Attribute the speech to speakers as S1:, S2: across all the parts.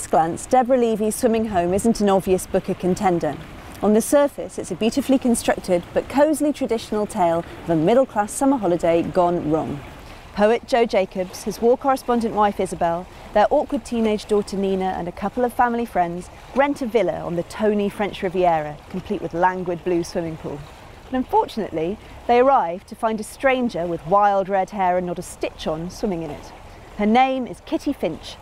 S1: first glance, Deborah Levy's Swimming Home isn't an obvious Booker contender. On the surface, it's a beautifully constructed but cosily traditional tale of a middle-class summer holiday gone wrong. Poet Joe Jacobs, his war correspondent wife Isabel, their awkward teenage daughter Nina and a couple of family friends rent a villa on the tony French Riviera, complete with languid blue swimming pool. But unfortunately, they arrive to find a stranger with wild red hair and not a stitch on swimming in it. Her name is Kitty Finch,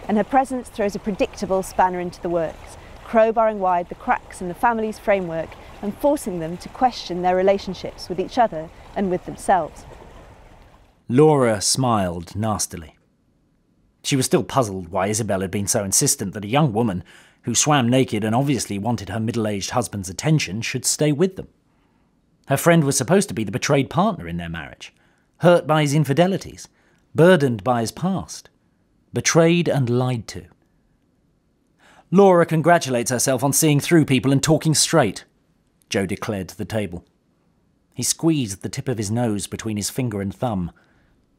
S1: and her presence throws a predictable spanner into the works, crowbarring wide the cracks in the family's framework and forcing them to question their relationships with each other and with themselves.
S2: Laura smiled nastily. She was still puzzled why Isabel had been so insistent that a young woman who swam naked and obviously wanted her middle-aged husband's attention should stay with them. Her friend was supposed to be the betrayed partner in their marriage, hurt by his infidelities, burdened by his past, betrayed and lied to. Laura congratulates herself on seeing through people and talking straight, Joe declared to the table. He squeezed the tip of his nose between his finger and thumb,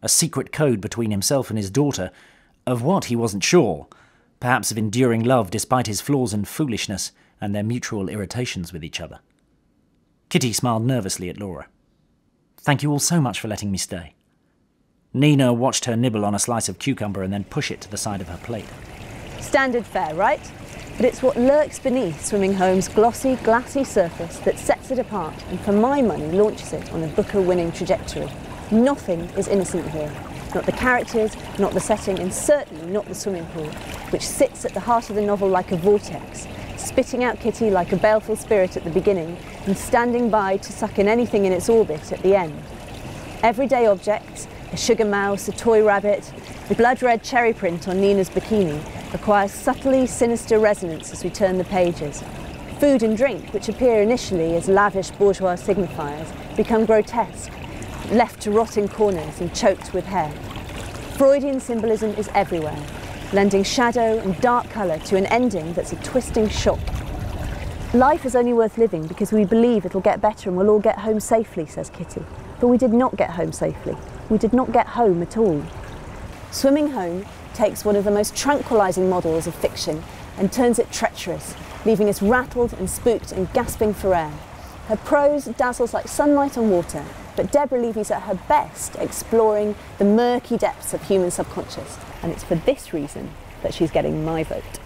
S2: a secret code between himself and his daughter, of what he wasn't sure, perhaps of enduring love despite his flaws and foolishness and their mutual irritations with each other. Kitty smiled nervously at Laura. "Thank you all so much for letting me stay." Nina watched her nibble on a slice of cucumber and then push it to the side of her plate.
S1: Standard fare, right? But it's what lurks beneath Swimming Home's glossy, glassy surface that sets it apart and, for my money, launches it on a Booker-winning trajectory. Nothing is innocent here. Not the characters, not the setting, and certainly not the swimming pool, which sits at the heart of the novel like a vortex, spitting out Kitty like a baleful spirit at the beginning and standing by to suck in anything in its orbit at the end. Everyday objects, a sugar mouse, a toy rabbit, the blood-red cherry print on Nina's bikini, acquire subtly sinister resonance as we turn the pages. Food and drink, which appear initially as lavish bourgeois signifiers, become grotesque, left to rot in corners and choked with hair. Freudian symbolism is everywhere, lending shadow and dark colour to an ending that's a twisting shock. Life is only worth living because we believe it'll get better and we'll all get home safely, says Kitty. But we did not get home safely. We did not get home at all. Swimming Home takes one of the most tranquilising models of fiction and turns it treacherous, leaving us rattled and spooked and gasping for air. Her prose dazzles like sunlight on water, but Deborah Levy's at her best exploring the murky depths of human subconscious, and it's for this reason that she's getting my vote.